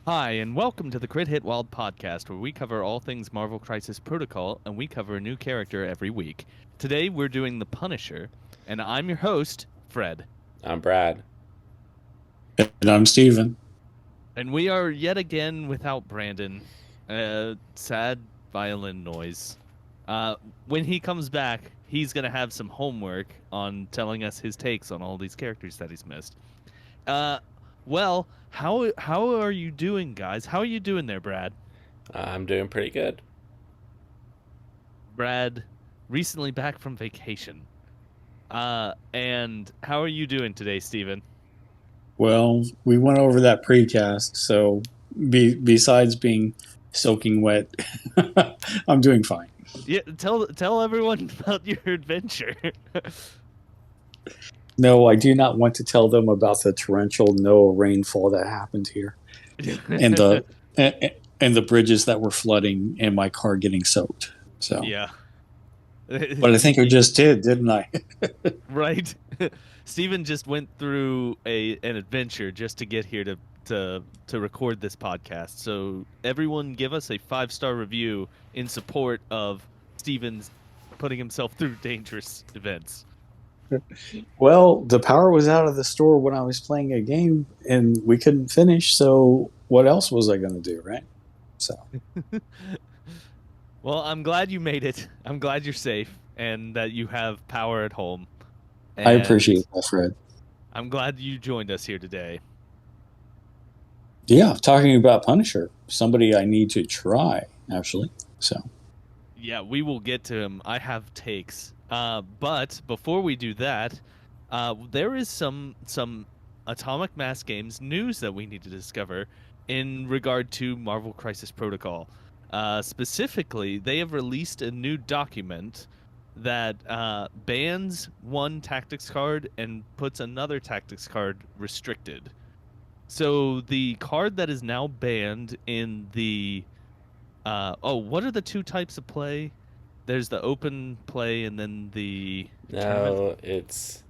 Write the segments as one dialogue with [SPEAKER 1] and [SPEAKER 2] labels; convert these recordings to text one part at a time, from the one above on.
[SPEAKER 1] Hi, and welcome to the Crit Hit Wild podcast, where we cover all things Marvel Crisis Protocol, and we cover a new character every week. Today, we're doing The Punisher, and I'm your host, Fred.
[SPEAKER 2] I'm Brad.
[SPEAKER 3] And I'm Steven.
[SPEAKER 1] And we are yet again without Brandon. Sad violin noise. Uh, when he comes back, he's going to have some homework on telling us his takes on all these characters that he's missed. Uh, well, how are you doing, guys? How are you doing there, Brad?
[SPEAKER 2] I'm doing pretty good.
[SPEAKER 1] Brad, recently back from vacation. And how are you doing today, Steven?
[SPEAKER 3] Well, we went over that precast, so besides being soaking wet, I'm doing fine.
[SPEAKER 1] Yeah, tell everyone about your adventure.
[SPEAKER 3] No, I do not want to tell them about the torrential no rainfall that happened here, and the and the bridges that were flooding, and my car getting soaked. So,
[SPEAKER 1] Yeah.
[SPEAKER 3] but I think I just didn't I?
[SPEAKER 1] Right. Steven just went through an adventure just to get here to record this podcast. So everyone give us a 5-star review in support of Steven's putting himself through dangerous events.
[SPEAKER 3] Well, the power was out of the store when I was playing a game, and we couldn't finish. So, what else was I going to do, right? So.
[SPEAKER 1] Well, I'm glad you made it. I'm glad you're safe and that you have power at home.
[SPEAKER 3] I
[SPEAKER 1] And
[SPEAKER 3] appreciate that, Fred.
[SPEAKER 1] I'm glad you joined us here today.
[SPEAKER 3] Yeah, talking about Punisher, somebody I need to try, actually. So,
[SPEAKER 1] Yeah, we will get to him. I have takes. But before we do that, there is some Atomic Mass Games news that we need to discover in regard to Marvel Crisis Protocol. Specifically, they have released a new document that bans one tactics card and puts another tactics card restricted. So the card that is now banned in the what are the two types of play? There's the open play and then the tournament
[SPEAKER 2] No, it's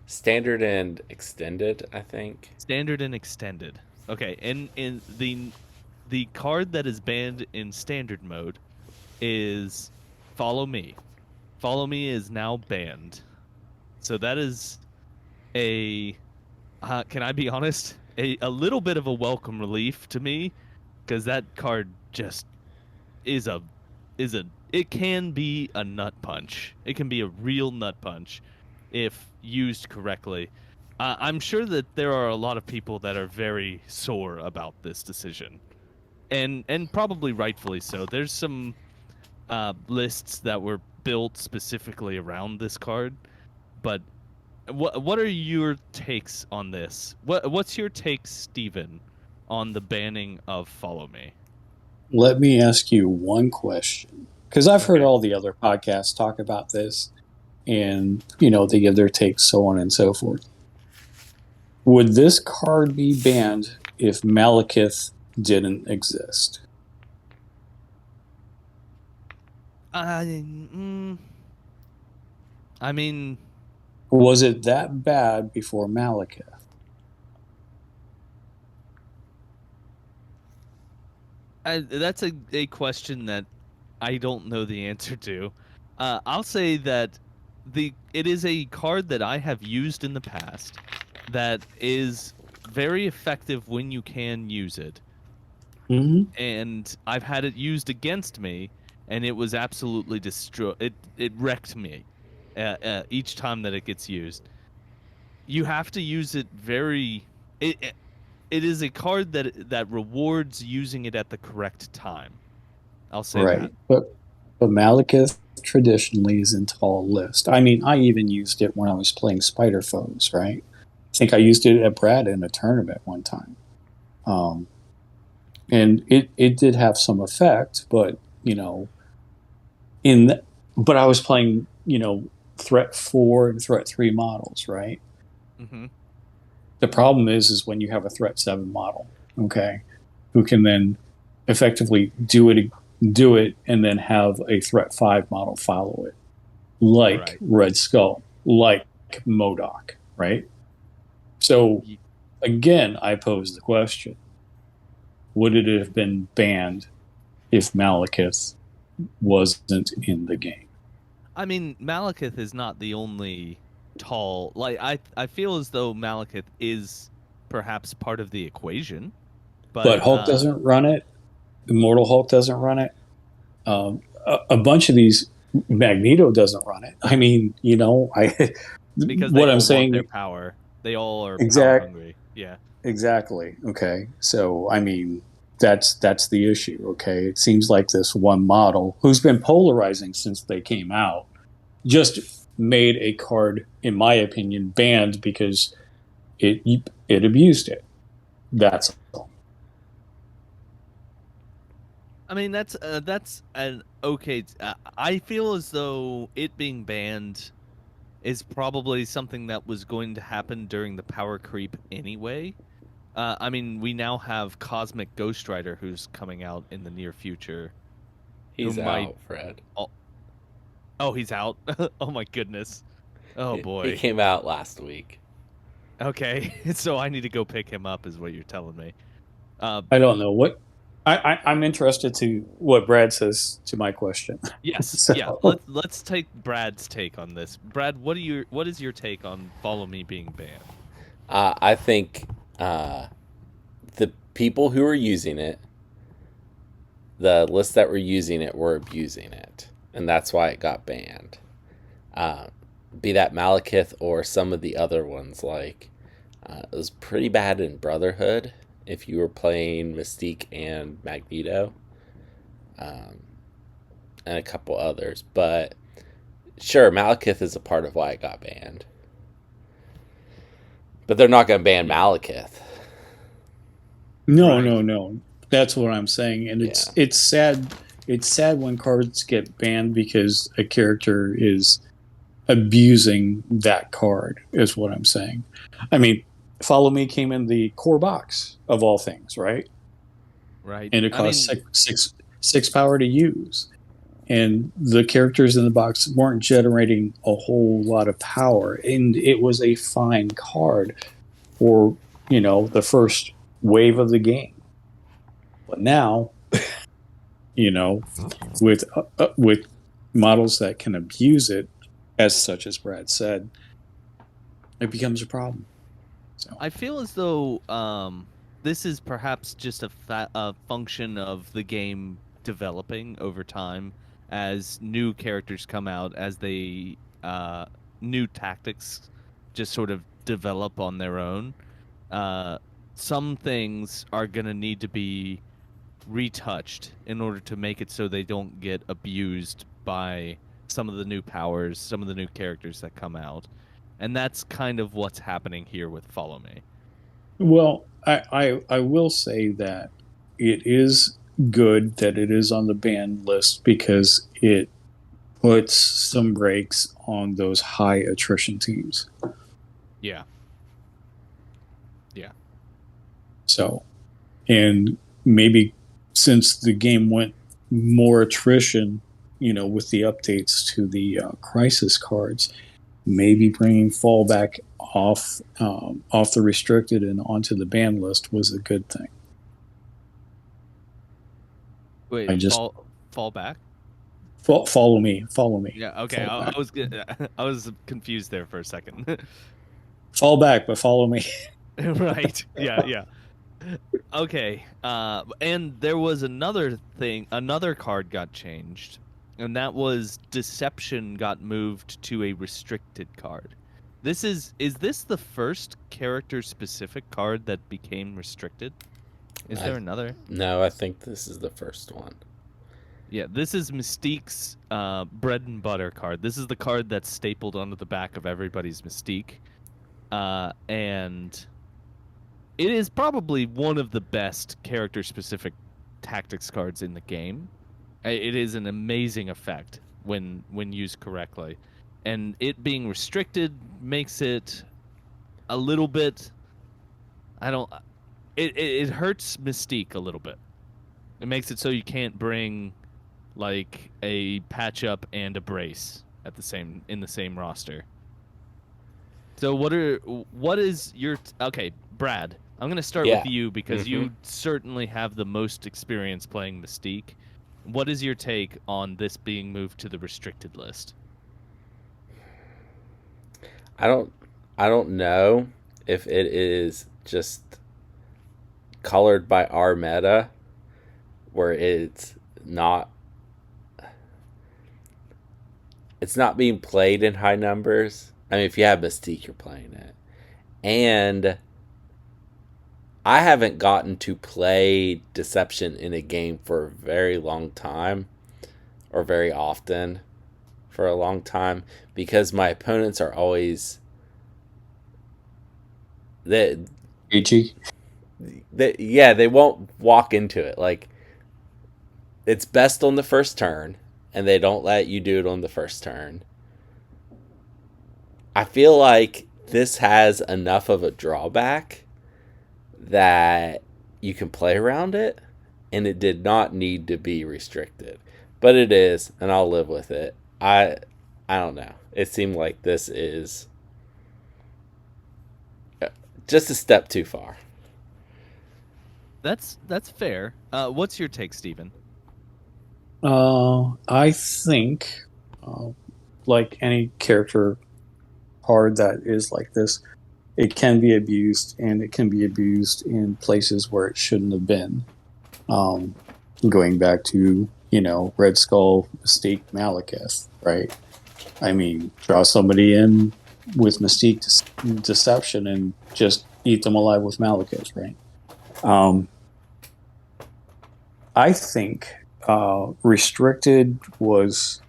[SPEAKER 2] standard and extended, I think.
[SPEAKER 1] standard and extended. Okay, and in the card that is banned in standard mode is Follow Me. Follow Me is now banned. So that is a can I be honest? A little bit of a welcome relief to me because that card just is a is a it can be a nut punch. It can be a real nut punch if used correctly. I'm sure that there are a lot of people that are very sore about this decision, and probably rightfully so. There's some lists that were built specifically around this card, but what are your takes on this? What's your take, Steven, on the banning of Follow Me?
[SPEAKER 3] let me ask you one question. Because I've heard
[SPEAKER 1] Okay.
[SPEAKER 3] all the other podcasts talk about this, and, they give their takes, so on and so forth. Would this card be banned if Malekith didn't exist?
[SPEAKER 1] Mm, I mean,
[SPEAKER 3] Was it that bad before Malekith?
[SPEAKER 1] that's a question that I don't know the answer to. I'll say that it is a card that I have used in the past that is very effective when you can use it,
[SPEAKER 3] Mm-hmm.
[SPEAKER 1] and I've had it used against me, and it was absolutely it wrecked me each time that it gets used. You have to use it very. It is a card that rewards using it at the correct time. I'll say that.
[SPEAKER 3] Right. But Malekith traditionally isn't all list. I mean, I even used it when I was playing Spider Foes, right? I think I used it at Brad in a tournament one time. Um, and it did have some effect, but, in the, but I was playing, threat 4 and threat 3 models, right?
[SPEAKER 1] Hmm.
[SPEAKER 3] The problem is when you have a threat 7 model, okay, who can then effectively do it and then have a threat 5 model follow it, like
[SPEAKER 1] Right.
[SPEAKER 3] Red Skull, like Modoc, right? So again, I pose the question: would it have been banned if Malekith wasn't in the game?
[SPEAKER 1] I mean, Malekith is not the only tall. Like I feel as though Malekith is perhaps part of the equation,
[SPEAKER 3] But
[SPEAKER 1] but
[SPEAKER 3] Hulk doesn't run it. Immortal Hulk doesn't run it. A bunch of these, Magneto doesn't run it. I mean,
[SPEAKER 1] because they
[SPEAKER 3] what I'm
[SPEAKER 1] all want their
[SPEAKER 3] saying,
[SPEAKER 1] power. They all are power
[SPEAKER 3] exact,
[SPEAKER 1] hungry. Yeah.
[SPEAKER 3] exactly. Okay, so I mean, that's the issue. Okay, it seems like this one model who's been polarizing since they came out just made a card, in my opinion, banned because it it abused it. That's all.
[SPEAKER 1] I mean, that's an okay. I feel as though it being banned is probably something that was going to happen during the power creep anyway. I mean, we now have Cosmic Ghost Rider who's coming out in the near future, who
[SPEAKER 2] He's
[SPEAKER 1] might.
[SPEAKER 2] out, Fred.
[SPEAKER 1] Oh, he's out. Oh my goodness. Oh
[SPEAKER 2] He
[SPEAKER 1] boy.
[SPEAKER 2] came out last week.
[SPEAKER 1] Okay, so I need to go pick him up, is what you're telling me. Uh,
[SPEAKER 3] I don't know what. I'm interested to what Brad says to my question.
[SPEAKER 1] yes, yeah.
[SPEAKER 3] So
[SPEAKER 1] Let's take Brad's take on this. Brad, what is your take on Follow Me being banned?
[SPEAKER 2] I think the people who were using it, the list that were using it, were abusing it, and that's why it got banned. Uh, be that Malekith or some of the other ones, like it was pretty bad in Brotherhood if you were playing Mystique and Magneto, um, and a couple others. But sure, Malekith is a part of why it got banned. But they're not going to ban Malekith.
[SPEAKER 3] no,
[SPEAKER 1] Right.
[SPEAKER 3] no. That's what I'm saying, and
[SPEAKER 2] Yeah.
[SPEAKER 3] it's sad. It's sad when cards get banned because a character is abusing that card. Is what I'm saying. I mean, Follow Me came in the core box of all things, right?
[SPEAKER 1] Right.
[SPEAKER 3] And it
[SPEAKER 1] I
[SPEAKER 3] cost
[SPEAKER 1] mean,
[SPEAKER 3] six power to use. And the characters in the box weren't generating a whole lot of power, and it was a fine card for the first wave of the game. But now, you know, with models that can abuse it, as such as Brad said, it becomes a problem. So
[SPEAKER 1] I feel as though this is perhaps just a function of the game developing over time as new characters come out, as they new tactics just sort of develop on their own. Uh, some things are gonna need to be retouched in order to make it so they don't get abused by some of the new powers, some of the new characters that come out. And that's kind of what's happening here with Follow Me.
[SPEAKER 3] well, I will say that it is good that it is on the banned list because it puts some brakes on those high attrition teams.
[SPEAKER 1] Yeah. Yeah.
[SPEAKER 3] So, and maybe since the game went more attrition, with the updates to the crisis cards, maybe bringing fallback off the restricted and onto the ban list was a good thing.
[SPEAKER 1] Wait,
[SPEAKER 3] I just
[SPEAKER 1] fall back?
[SPEAKER 3] follow me.
[SPEAKER 1] Yeah, okay.
[SPEAKER 3] Fall back.
[SPEAKER 1] I was confused there for a second.
[SPEAKER 3] Fall back, but follow me.
[SPEAKER 1] Right. Yeah, yeah. Okay. And there was another thing, another card got changed, and that was Deception got moved to a restricted card. Is this the first character specific card that became restricted? Is there another?
[SPEAKER 2] No, I think this is the first one.
[SPEAKER 1] Yeah, this is Mystique's bread and butter card. This is the card that's stapled onto the back of everybody's Mystique. And it is probably one of the best character-specific tactics cards in the game. It is an amazing effect when used correctly. And it being restricted makes it a little bit... I don't... It hurts Mystique a little bit. It makes it so you can't bring like a patch up and a brace at in the same roster. So what is your okay, Brad? I'm going to start
[SPEAKER 2] Yeah.
[SPEAKER 1] with you because you certainly have the most experience playing Mystique. What is your take on this being moved to the restricted list?
[SPEAKER 2] I don't know if it is just colored by our meta where it's not being played in high numbers. I mean, if you have Mystique, you're playing it. And I haven't gotten to play Deception in a game for a very long time, or very often for a long time, because my opponents are always they,
[SPEAKER 3] AG.
[SPEAKER 2] they won't walk into it. Like, it's best on the first turn, and they don't let you do it on the first turn. I feel like this has enough of a drawback that you can play around it, and it did not need to be restricted. But it is, and I'll live with it. I don't know. It seemed like this is just a step too far.
[SPEAKER 1] That's fair. What's your take, Steven?
[SPEAKER 3] I think, like any character card that is like this, it can be abused, and it can be abused in places where it shouldn't have been. Going back to, Red Skull, Mystique, Malekith, right? I mean, draw somebody in with Mystique Deception and just eat them alive with Malekith, right? I think restricted was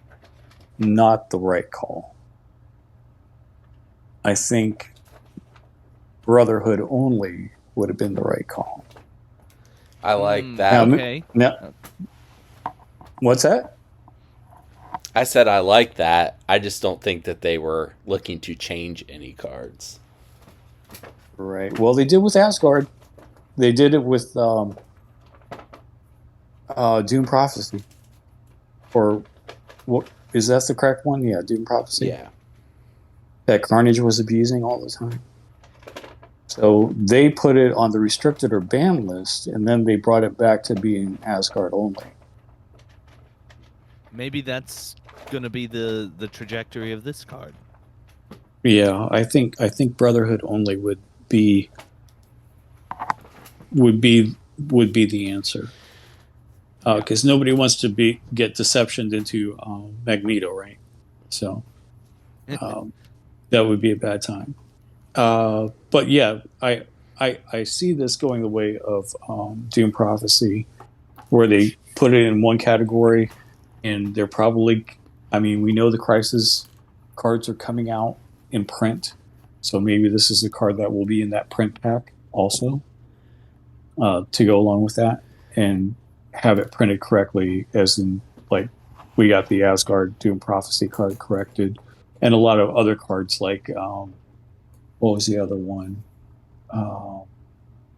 [SPEAKER 3] not the right call. I think Brotherhood only would have been the right call.
[SPEAKER 2] I like that.
[SPEAKER 1] Okay.
[SPEAKER 3] Now, what's that?
[SPEAKER 2] I said I like that. I just don't think that they were looking to change any cards.
[SPEAKER 3] Right. Well, they did with Asgard. They did it with Doom Prophecy. Or what is that the correct one? Yeah, Doom Prophecy.
[SPEAKER 2] Yeah.
[SPEAKER 3] That Carnage was abusing all the time. So they put it on the restricted or banned list, and then they brought it back to being Asgard only.
[SPEAKER 1] Maybe that's going to be the trajectory of this card.
[SPEAKER 3] Yeah, I think Brotherhood only would be the answer, because nobody wants to get deceptioned into Magneto, right? So that would be a bad time. But yeah, I see this going the way of Doom Prophecy, where they put it in one category, and they're probably, I mean, we know the Crisis cards are coming out in print, so maybe this is the card that will be in that print pack also, to go along with that, and have it printed correctly, as in, like, we got the Asgard Doom Prophecy card corrected, and a lot of other cards like, what was the other one?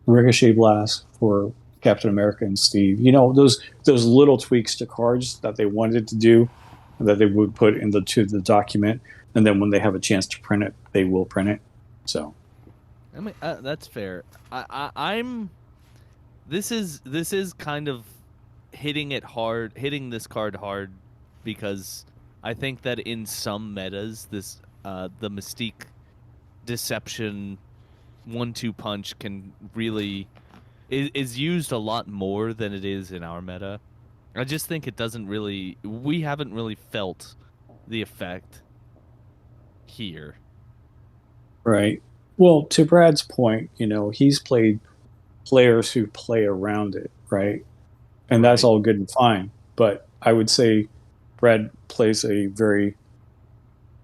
[SPEAKER 3] Ricochet Blast for Captain America and Steve. Those little tweaks to cards that they wanted to do, that they would put to the document, and then when they have a chance to print it, they will print it. So,
[SPEAKER 1] I mean, that's fair. I'm. This is kind of hitting this card hard, because I think that in some metas, the Mystique Deception 1-2 punch can really is used a lot more than it is in our meta. I just think we haven't really felt the effect here.
[SPEAKER 3] right. Well, to Brad's point, he's played players who play around it, right? And that's all good and fine. But I would say Brad plays a very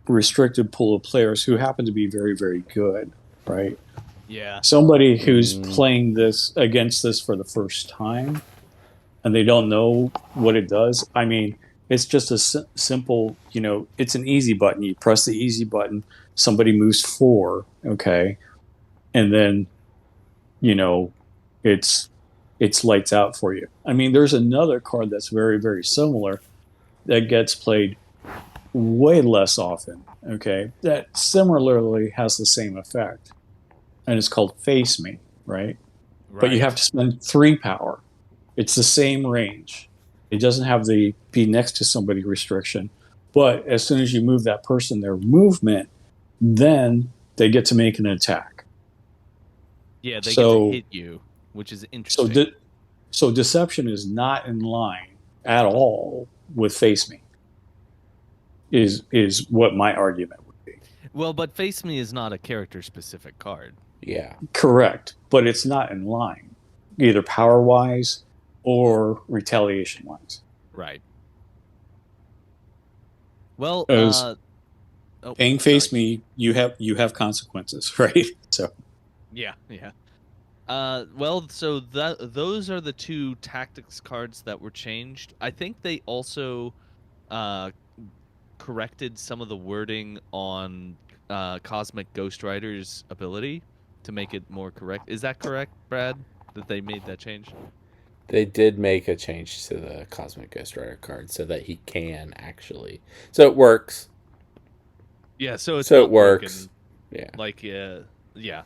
[SPEAKER 3] restricted pool of players who happen to be very, very good, right?
[SPEAKER 1] Yeah.
[SPEAKER 3] Somebody who's playing against this for the first time, and they don't know what it does. I mean, it's just a simple, it's an easy button. You press the easy button, somebody moves 4, okay, and then, it's lights out for you. I mean, there's another card that's very, very similar that gets played way less often, okay, that similarly has the same effect, and it's called Face Me. right? But you
[SPEAKER 1] Right.
[SPEAKER 3] have to spend 3 power. It's the same range. It doesn't have the be next to somebody restriction. But as soon as you move that person, their movement, then they get to make an attack.
[SPEAKER 1] Yeah, they get to
[SPEAKER 3] So
[SPEAKER 1] hit you, which is
[SPEAKER 3] so
[SPEAKER 1] interesting.
[SPEAKER 3] de- so deception is not in line at all with face me. Is what my argument would be.
[SPEAKER 1] Well, but Face Me is not a character specific card.
[SPEAKER 2] Yeah.
[SPEAKER 3] Correct, but it's not in line, either power wise or retaliation wise.
[SPEAKER 1] Right. Well,
[SPEAKER 3] As
[SPEAKER 1] oh,
[SPEAKER 3] paying
[SPEAKER 1] sorry.
[SPEAKER 3] face me, you have consequences, right? So
[SPEAKER 1] Yeah, yeah. Well, so those are the two tactics cards that were changed. I think they also uh corrected some of the wording on Cosmic Ghost Rider's ability to make it more correct. Is that correct, Brad? That they made that change?
[SPEAKER 2] They did make a change to the Cosmic Ghost Rider card so that he can actually. So it works.
[SPEAKER 1] Yeah, so it's
[SPEAKER 2] So it
[SPEAKER 1] not
[SPEAKER 2] works.
[SPEAKER 1] broken.
[SPEAKER 2] Yeah.
[SPEAKER 1] Like, yeah.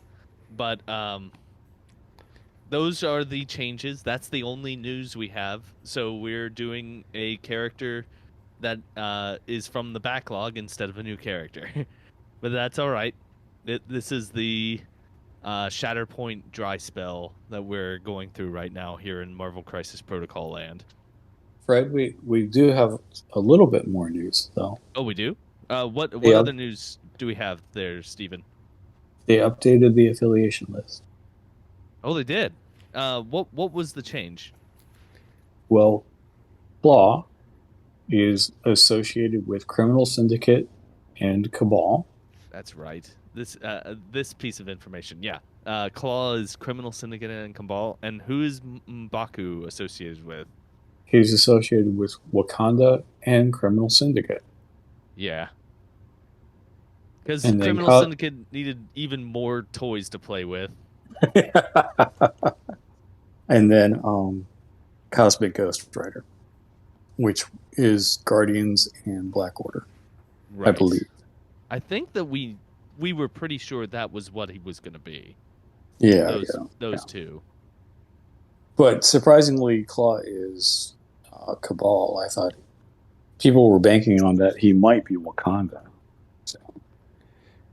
[SPEAKER 1] But those are the changes. That's the only news we have. So we're doing a character that is from the backlog instead of a new character. But that's all right. This is the Shatterpoint dry spell that we're going through right now here in Marvel Crisis Protocol land.
[SPEAKER 3] Fred, we do have a little bit more news though.
[SPEAKER 1] Oh, we do? What
[SPEAKER 3] They
[SPEAKER 1] other
[SPEAKER 3] up,
[SPEAKER 1] news do we have there, Steven?
[SPEAKER 3] they updated the affiliation list.
[SPEAKER 1] Oh, they did. What was the change?
[SPEAKER 3] Well, Claw is associated with Criminal Syndicate and Cabal.
[SPEAKER 1] That's right. This piece of information, yeah. Claw is Criminal Syndicate and Cabal, and who is M'Baku associated with?
[SPEAKER 3] He's associated with Wakanda and Criminal Syndicate.
[SPEAKER 1] Yeah, because
[SPEAKER 3] And then
[SPEAKER 1] Criminal Syndicate needed even more toys to play with.
[SPEAKER 3] and then Cosmic Ghost Rider, which is Guardians and Black Order, I
[SPEAKER 1] Right.
[SPEAKER 3] believe.
[SPEAKER 1] I think that we were pretty sure that was what he was going to be.
[SPEAKER 3] Yeah,
[SPEAKER 1] Those
[SPEAKER 3] yeah.
[SPEAKER 1] two.
[SPEAKER 3] But surprisingly, Claw is Cabal. I thought people were banking on that he might be Wakanda. So,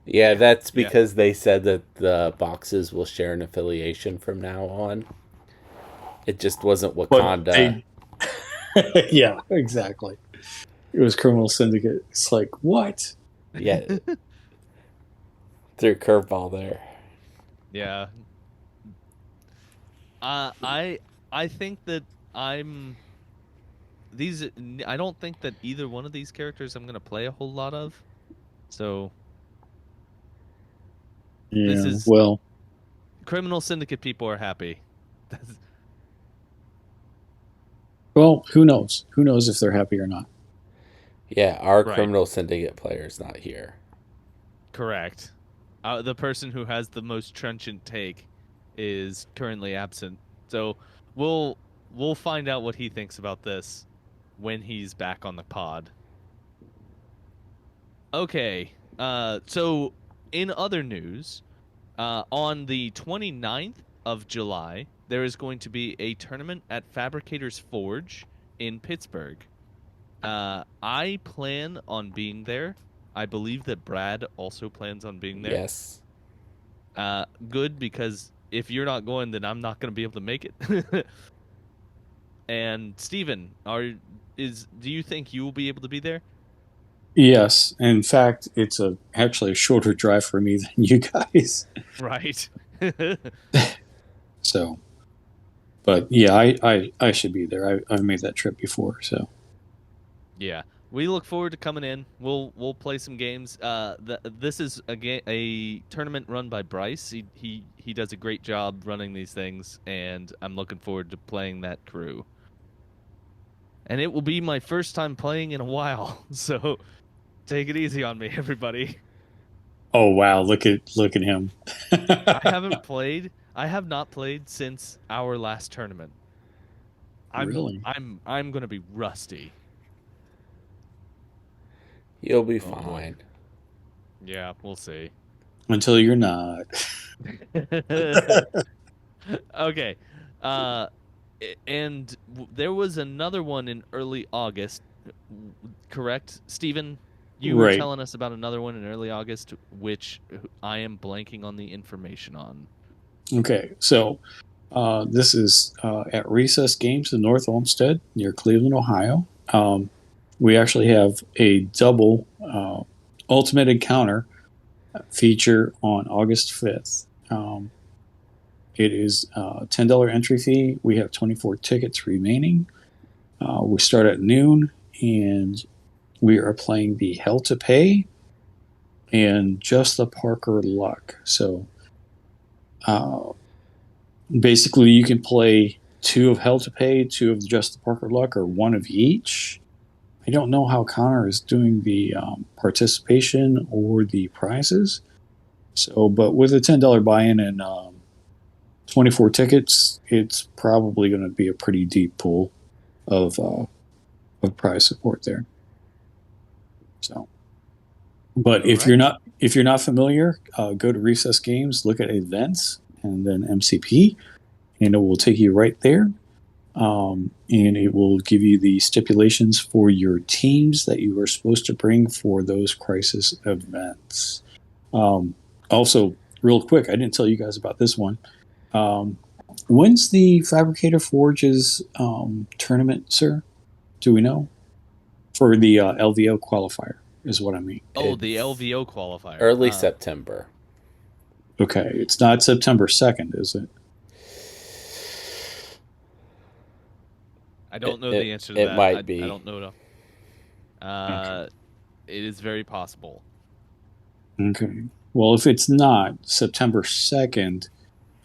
[SPEAKER 2] Yeah, that's
[SPEAKER 1] Yeah.
[SPEAKER 2] because they said that the boxes will share an affiliation from now on. It just wasn't
[SPEAKER 3] but
[SPEAKER 2] Wakanda.
[SPEAKER 3] they, yeah, exactly. It was Criminal Syndicate. It's like what?
[SPEAKER 2] Yeah. Threw a curveball there.
[SPEAKER 1] Yeah. I think that I'm these. I don't think that either one of these characters I'm going to play a whole lot of. So this
[SPEAKER 3] Yeah.
[SPEAKER 1] is
[SPEAKER 3] Well,
[SPEAKER 1] Criminal Syndicate people are happy. That's
[SPEAKER 3] who knows? Who knows if they're happy or not?
[SPEAKER 2] Yeah, our
[SPEAKER 1] right.
[SPEAKER 2] criminal syndicate player's not here.
[SPEAKER 1] Correct. The person who has the most trenchant take is currently absent. So we'll we'll find out what he thinks about this when he's back on the pod. Okay. So in other news, on the 29th of July, there is going to be a tournament at Fabricators Forge in Pittsburgh. I plan on being there. I believe that Brad also plans on being there.
[SPEAKER 2] Yes.
[SPEAKER 1] Good, because if you're not going, then I'm not going to be able to make it. And Steven, do you think you will be able to be there?
[SPEAKER 3] Yes. In fact, it's actually a shorter drive for me than you guys.
[SPEAKER 1] Right.
[SPEAKER 3] So, but yeah, I should be there. I've made that trip before. So,
[SPEAKER 1] Yeah. We look forward to coming in. We'll play some games. This is a tournament run by Bryce. He does a great job running these things, and I'm looking forward to playing that crew. And it will be my first time playing in a while, so take it easy on me, everybody.
[SPEAKER 3] oh wow, look at him.
[SPEAKER 1] I have not played since our last tournament.
[SPEAKER 3] Really?
[SPEAKER 1] I'm gonna be rusty.
[SPEAKER 2] You'll be
[SPEAKER 1] Oh boy.
[SPEAKER 2] fine.
[SPEAKER 1] Yeah, we'll see.
[SPEAKER 3] Until you're not.
[SPEAKER 1] Okay. Uh, and there was another one in early August, correct, Stephen? You were
[SPEAKER 3] Right.
[SPEAKER 1] telling us about another one in early August, which I am blanking on the information on.
[SPEAKER 3] Okay. So this is at Recess Games in North Olmsted near Cleveland, Ohio. We actually have a double Ultimate Encounter feature on August 5th. It is a $10 entry fee. We have 24 tickets remaining. We start at noon, and we are playing the Hell to Pay and Just the Parker Luck. So uh, basically, you can play two of Hell to Pay, two of Just the Parker Luck, or one of each. I don't know how Connor is doing the participation or the prizes. So, but with a $10 buy-in and 24 tickets, it's probably going to be a pretty deep pool of prize support there. So, but
[SPEAKER 1] All right.
[SPEAKER 3] if you're not familiar, go to Recess Games, look at events, and then MCP, and it will take you right there. And it will give you the stipulations for your teams that you are supposed to bring for those crisis events. Also, real quick, I didn't tell you guys about this one. Um, when's the Fabricator Forges tournament, sir? Do we know? For the LVO qualifier, is what I mean.
[SPEAKER 1] Oh, the
[SPEAKER 2] It's
[SPEAKER 1] LVO qualifier.
[SPEAKER 2] early September.
[SPEAKER 3] Okay, it's not September 2nd, is it?
[SPEAKER 1] I
[SPEAKER 2] It
[SPEAKER 1] don't know
[SPEAKER 2] it,
[SPEAKER 1] the answer to
[SPEAKER 2] it
[SPEAKER 1] that.
[SPEAKER 2] might
[SPEAKER 1] I
[SPEAKER 2] be.
[SPEAKER 1] don't know enough.
[SPEAKER 3] Okay.
[SPEAKER 1] It is very possible.
[SPEAKER 3] Okay. Well, if it's not September 2nd,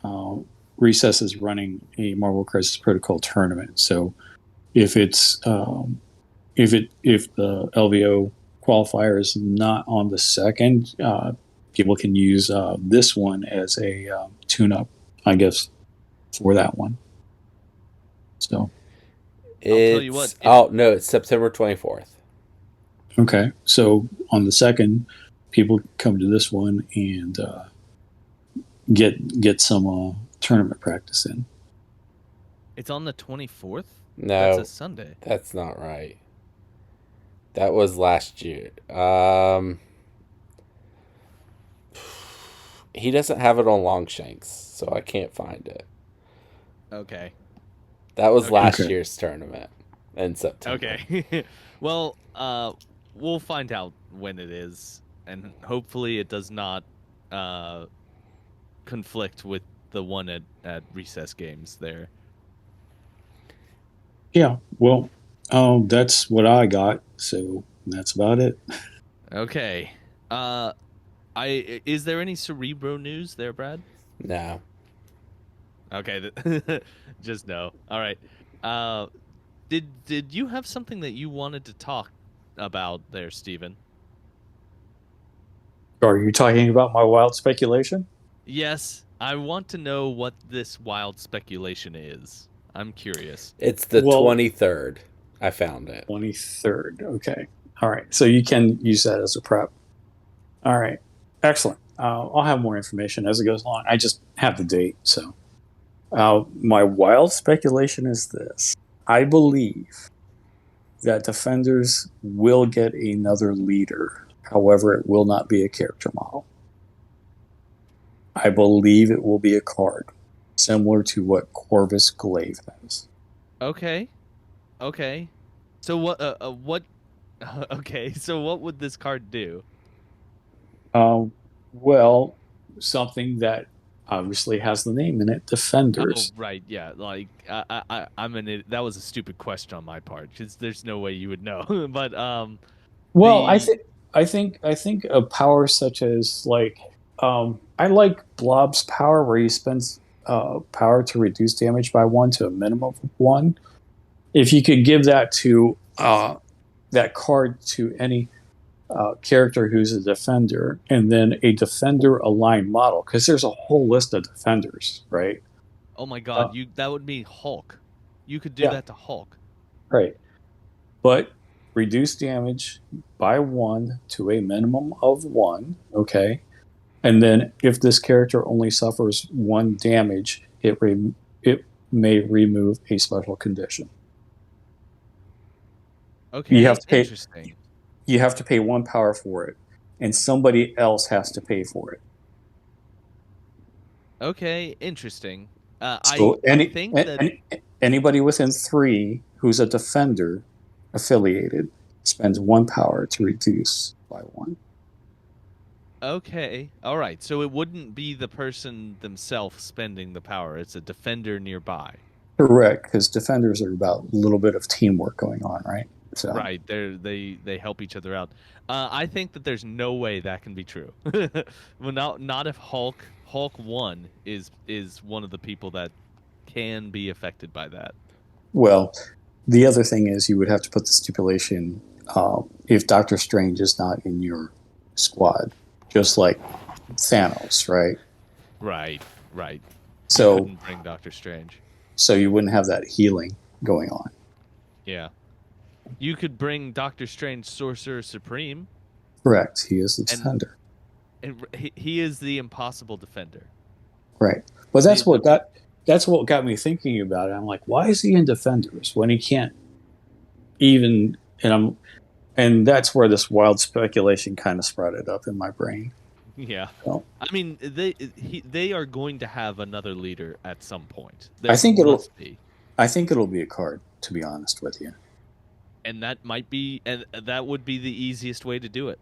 [SPEAKER 3] uh, Recess is running a Marvel Crisis Protocol tournament. So if it's if the LVO qualifier is not on the 2nd, people can use this one as a tune-up, I guess, for that one. So
[SPEAKER 1] I'll tell you what.
[SPEAKER 2] It's
[SPEAKER 1] If
[SPEAKER 2] oh no, it's September 24th.
[SPEAKER 3] okay, so on the 2nd, people come to this one and get some tournament practice in.
[SPEAKER 1] it's on the 24th, that's a
[SPEAKER 2] No,
[SPEAKER 1] Sunday.
[SPEAKER 2] that's not right. That was last year. He doesn't have it on Longshanks, so I can't find it.
[SPEAKER 1] Okay.
[SPEAKER 2] That was
[SPEAKER 1] Okay.
[SPEAKER 2] last
[SPEAKER 3] Okay.
[SPEAKER 2] year's tournament in September.
[SPEAKER 1] Okay. Well, we'll find out when it is, and hopefully it does not uh conflict with the one at Recess Games there.
[SPEAKER 3] Yeah. Well, that's what I got. So that's about it.
[SPEAKER 1] Okay. Uh is there any Cerebro news there, Brad?
[SPEAKER 2] No,
[SPEAKER 1] Okay. Just no. All right. Uh did you have something that you wanted to talk about there, Steven?
[SPEAKER 3] Are you talking about my wild speculation?
[SPEAKER 1] Yes, I want to know what this wild speculation is. I'm curious.
[SPEAKER 2] it's the
[SPEAKER 3] Well,
[SPEAKER 2] 23rd. I found it.
[SPEAKER 3] 23rd. Okay. All right. So you can use that as a prep. All right. Excellent. I'll have more information as it goes along. I just have the date. So my wild speculation is this: I believe that Defenders will get another leader. However, it will not be a character model. I believe it will be a card, similar to what Corvus Glaive has.
[SPEAKER 1] Okay. Okay. So what okay, so what would this card do?
[SPEAKER 3] Um, well, something that obviously has the name in it,
[SPEAKER 1] Oh,
[SPEAKER 3] Defenders.
[SPEAKER 1] right. Yeah. Like I'm an that was a stupid question on my part cuz there's no way you would know. But
[SPEAKER 3] Well,
[SPEAKER 1] the
[SPEAKER 3] I think a power such as like I like Blob's power where he spends power to reduce damage by one to a minimum of one. If you could give that to that card to any character who's a defender, and then a defender aligned model, because there's a whole list of defenders, right?
[SPEAKER 1] Oh my
[SPEAKER 3] Uh,
[SPEAKER 1] god, you that would be Hulk. You could do
[SPEAKER 3] yeah,
[SPEAKER 1] that to Hulk.
[SPEAKER 3] right. But reduce damage by one to a minimum of one. Okay. And then if this character only suffers 1 damage, it may remove a special condition. You have
[SPEAKER 1] Okay,
[SPEAKER 3] to pay
[SPEAKER 1] interesting.
[SPEAKER 3] you have to pay 1 power for it, and somebody else has to pay for it.
[SPEAKER 1] Okay, interesting.
[SPEAKER 3] So
[SPEAKER 1] I think that
[SPEAKER 3] anybody within 3 who's a defender affiliated spends 1 power to reduce by 1.
[SPEAKER 1] okay, all right. So it wouldn't be the person themselves spending the power; it's a defender nearby.
[SPEAKER 3] Correct, because defenders are about a little bit of teamwork going on, right? So
[SPEAKER 1] Right, they help each other out. I think that there's no way that can be true. Well, not if Hulk one is one of the people that can be affected by that.
[SPEAKER 3] well, the other thing is you would have to put the stipulation if Doctor Strange is not in your squad, just like Thanos, right?
[SPEAKER 1] Right, right. You
[SPEAKER 3] So
[SPEAKER 1] couldn't bring Doctor Strange.
[SPEAKER 3] so you wouldn't have that healing going on.
[SPEAKER 1] Yeah, you could bring Doctor Strange, Sorcerer Supreme,
[SPEAKER 3] Correct. He is the
[SPEAKER 1] and
[SPEAKER 3] defender.
[SPEAKER 1] he is the impossible defender.
[SPEAKER 3] Right. But
[SPEAKER 1] The the pe-
[SPEAKER 3] that's what got me thinking about it. I'm like, why is he in defenders when he can't even and that's where this wild speculation kind of sprouted up in my brain.
[SPEAKER 1] yeah.
[SPEAKER 3] So,
[SPEAKER 1] I mean, they are going to have another leader at some point.
[SPEAKER 3] I
[SPEAKER 1] There
[SPEAKER 3] think it'll
[SPEAKER 1] must be.
[SPEAKER 3] I think it'll be a card, to be honest with you.
[SPEAKER 1] And that would be the easiest way to do it.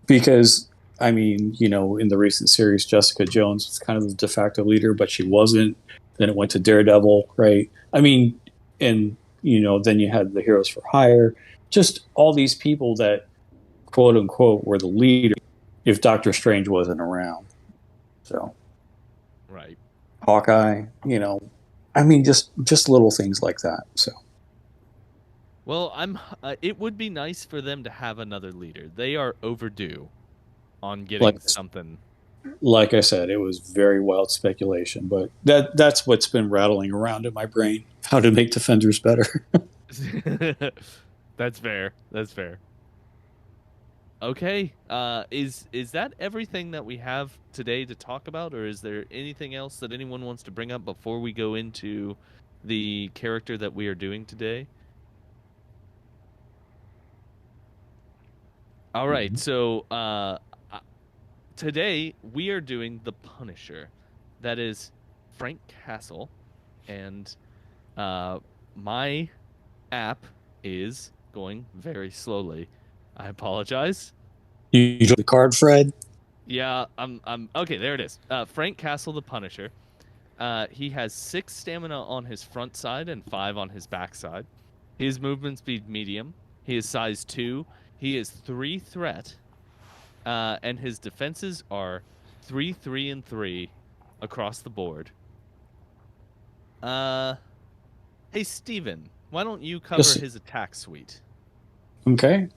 [SPEAKER 3] Because I mean, in the recent series, Jessica Jones was kind of the de facto leader, but she wasn't. Then it went to Daredevil, right? I mean, and then you had the Heroes for Hire, just all these people that quote unquote were the leader if Doctor Strange wasn't around. So
[SPEAKER 1] Right.
[SPEAKER 3] Hawkeye, I mean, just little things like that. So
[SPEAKER 1] Well, it would be nice for them to have another leader. They are overdue on
[SPEAKER 3] like
[SPEAKER 1] getting something.
[SPEAKER 3] like I said, it was very wild speculation, but that's what's been rattling around in my brain. How to make defenders better.
[SPEAKER 1] That's fair. That's fair. Okay. Is that everything that we have today to talk about, or is there anything else that anyone wants to bring up before we go into the character that we are doing today? All right.
[SPEAKER 3] Mhm.
[SPEAKER 1] So, today we are doing the Punisher. That is Frank Castle, and uh, my app is going very slowly. I apologize.
[SPEAKER 3] You drew the card, Fred.
[SPEAKER 1] Yeah, I'm okay. There it is. Frank Castle, the Punisher. He has 6 stamina on his front side and 5 on his back side. His movement speed medium. He is size 2. He is 3 threat. And his defenses are 3, 3, and 3 across the board. Uh, hey Steven, why don't you cover
[SPEAKER 3] Yes.
[SPEAKER 1] his attack suite?
[SPEAKER 3] Okay.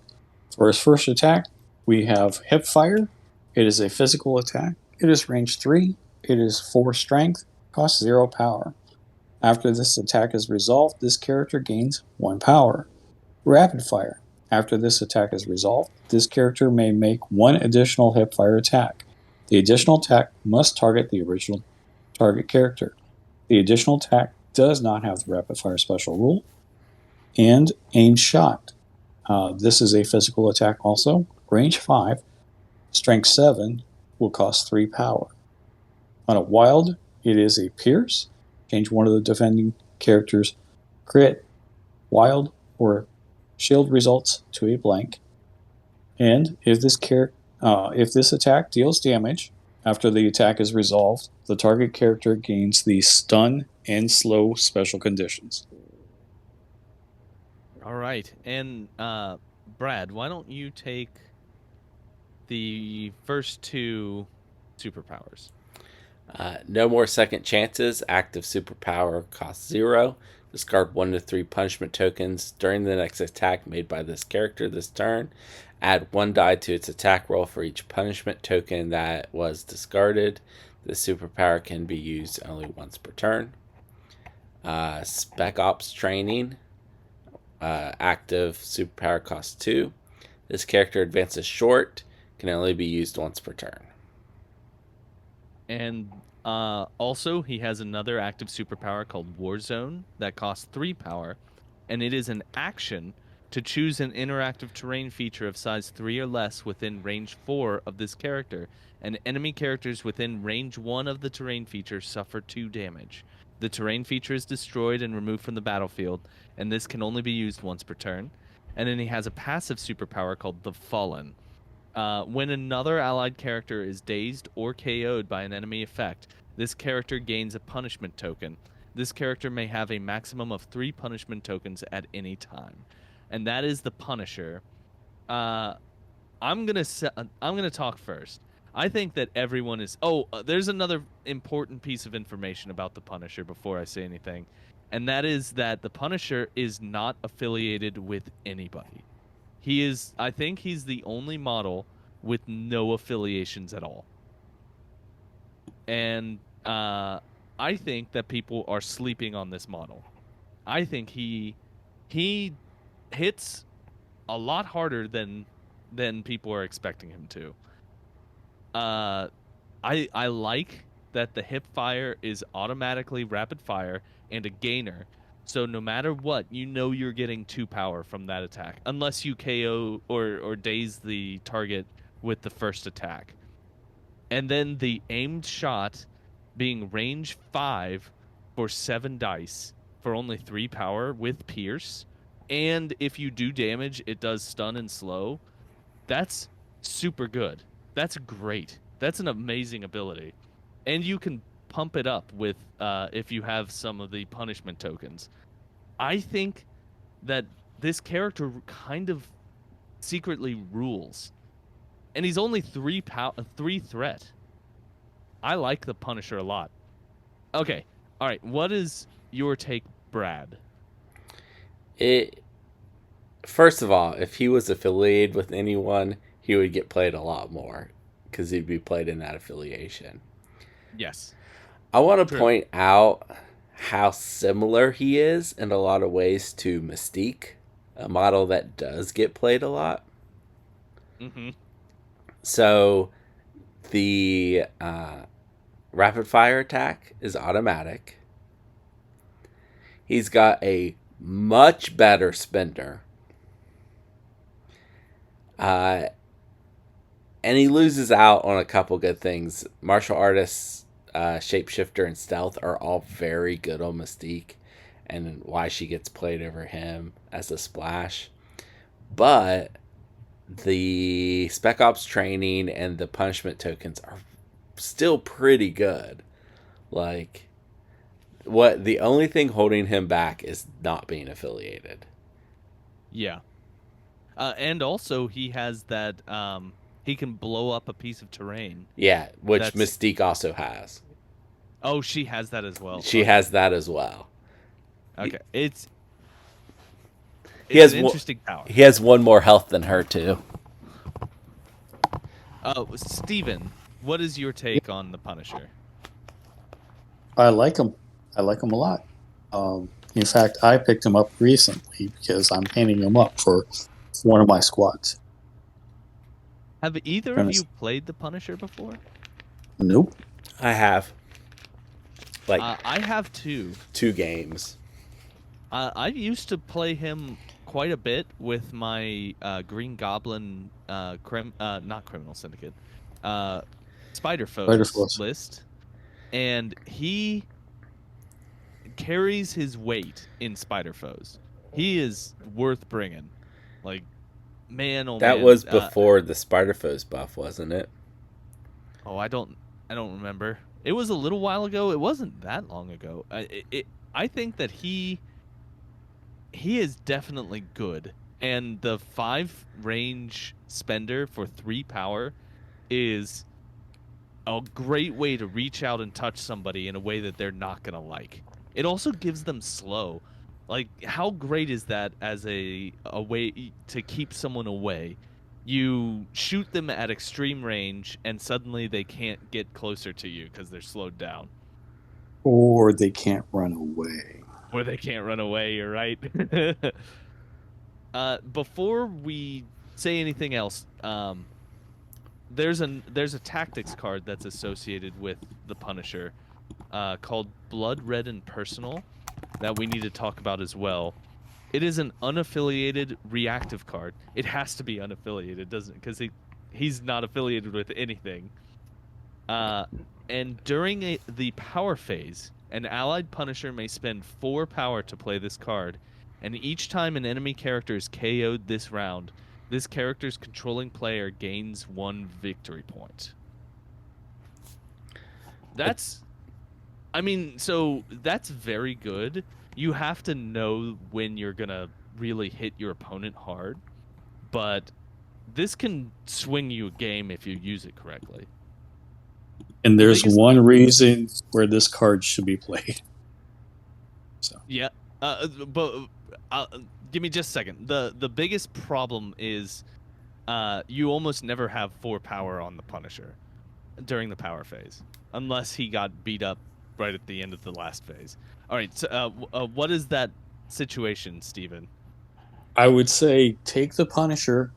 [SPEAKER 3] For his first attack, we have Hip Fire. It is a physical attack. It is range 3. It is 4 strength. Costs 0 power. After this attack is resolved, this character gains 1 power. Rapid Fire. After this attack is resolved, this character may make 1 additional Hip Fire attack. The additional attack must target the original target character. The additional attack does not have the Rapid Fire special rule. And Aim Shot. This is a physical attack also. Range 5. Strength 7 will cost 3 power. On a wild, it is a Pierce. Change one of the defending characters' crit, wild, or shield results to a blank. And if this attack deals damage, after the attack is resolved, the target character gains the stun and slow special conditions.
[SPEAKER 1] All right, and Brad, why don't you take the first 2 superpowers?
[SPEAKER 2] No more second chances. Active superpower costs 0. Discard 1 to 3 punishment tokens during the next attack made by this character this turn. Add 1 die to its attack roll for each punishment token that was discarded. This superpower can be used only once per turn. Spec Ops Training. Active superpower costs 2. This character advances short. Can only be used once per turn.
[SPEAKER 1] And also, he has another active superpower called Warzone that costs 3 power, and it is an action to choose an interactive terrain feature of size 3 or less within range 4 of this character, and enemy characters within range 1 of the terrain feature suffer 2 damage. The terrain feature is destroyed and removed from the battlefield, and this can only be used once per turn. And then he has a passive superpower called the Fallen. When another allied character is dazed or KO'd by an enemy effect, this character gains a punishment token. This character may have a maximum of 3 punishment tokens at any time, and that is the Punisher. Uh, I'm gonna talk first. I think that everyone is. Oh, there's another important piece of information about the Punisher before I say anything, and that is that the Punisher is not affiliated with anybody. He is. I think he's the only model with no affiliations at all, and I think that people are sleeping on this model. I think he hits a lot harder than people are expecting him to. Uh, I like that the hip fire is automatically rapid fire and a gainer. So no matter what, you know you're getting 2 power from that attack, unless you KO or daze the target with the first attack. And then the aimed shot being range 5 for 7 dice for only 3 power with pierce. And if you do damage, it does stun and slow. That's super good. That's great. That's an amazing ability. And you can pump it up with if you have some of the punishment tokens. I think that this character kind of secretly rules. And he's only 3 threat. I like the Punisher a lot. Okay. All right. What is your take, Brad?
[SPEAKER 2] It First of all, if he was affiliated with anyone, he would get played a lot more because he'd be played in that affiliation.
[SPEAKER 1] Yes.
[SPEAKER 2] I want to
[SPEAKER 1] True.
[SPEAKER 2] point out how similar he is in a lot of ways to Mystique, a model that does get played a lot.
[SPEAKER 1] Mm-hmm.
[SPEAKER 2] So the rapid fire attack is automatic. He's got a much better spender. And he loses out on a couple good things. Martial artists, shapeshifter, and stealth are all very good on Mystique, and why she gets played over him as a splash. But the Spec Ops training and the punishment tokens are still pretty good. Like, what the only thing holding him back is not being affiliated.
[SPEAKER 1] Yeah. And also he has that he can blow up a piece of terrain.
[SPEAKER 2] Yeah, which
[SPEAKER 1] That's
[SPEAKER 2] Mystique also has.
[SPEAKER 1] Oh, she has that as well.
[SPEAKER 2] She
[SPEAKER 1] Okay.
[SPEAKER 2] has that as well.
[SPEAKER 1] Okay. It's
[SPEAKER 2] He has
[SPEAKER 1] an
[SPEAKER 2] one,
[SPEAKER 1] interesting power.
[SPEAKER 2] he has one more health than her too.
[SPEAKER 1] Steven, what is your take on the Punisher?
[SPEAKER 3] I like him. I like him a lot. In fact, I picked him up recently because I'm painting him up for one of my squads.
[SPEAKER 1] Have either of you played the Punisher before?
[SPEAKER 3] Nope.
[SPEAKER 2] I have like
[SPEAKER 1] I have too.
[SPEAKER 2] 2 games.
[SPEAKER 1] I used to play him quite a bit with my Green Goblin, not Criminal Syndicate, Spider Foes list, and he carries his weight in Spider Foes. He is worth bringing. Like, man, oh
[SPEAKER 2] That
[SPEAKER 1] man.
[SPEAKER 2] was before the Spider Foes buff, wasn't it?
[SPEAKER 1] Oh, I don't remember. It was a little while ago. It wasn't that long ago. I think that he is definitely good, and the 5 range spender for 3 power is a great way to reach out and touch somebody in a way that they're not gonna like. It also gives them slow. Like, how great is that as a way to keep someone away? You shoot them at extreme range, and suddenly they can't get closer to you because they're slowed down.
[SPEAKER 3] Or they can't run away.
[SPEAKER 1] Or they can't run away, you're right. Before we say anything else, there's a tactics card that's associated with the Punisher, called Blood Red and Personal, that we need to talk about as well. It is an unaffiliated reactive card. It has to be unaffiliated, doesn't it? Because he's not affiliated with anything. Uh, and during the power phase, an allied Punisher may spend 4 power to play this card, and each time an enemy character is KO'd this round, this character's controlling player gains 1 victory point. That's, I mean, so that's very good. You have to know when you're gonna really hit your opponent hard, but this can swing you a game if you use it correctly.
[SPEAKER 3] And
[SPEAKER 1] The
[SPEAKER 3] there's
[SPEAKER 1] biggest-
[SPEAKER 3] one reason where this card should be played. So
[SPEAKER 1] Yeah, but give me just a second. The biggest problem is you almost never have 4 power on the Punisher during the power phase, unless he got beat up right at the end of the last phase. All right, so what is that situation, Steven?
[SPEAKER 3] I would say take the Punisher,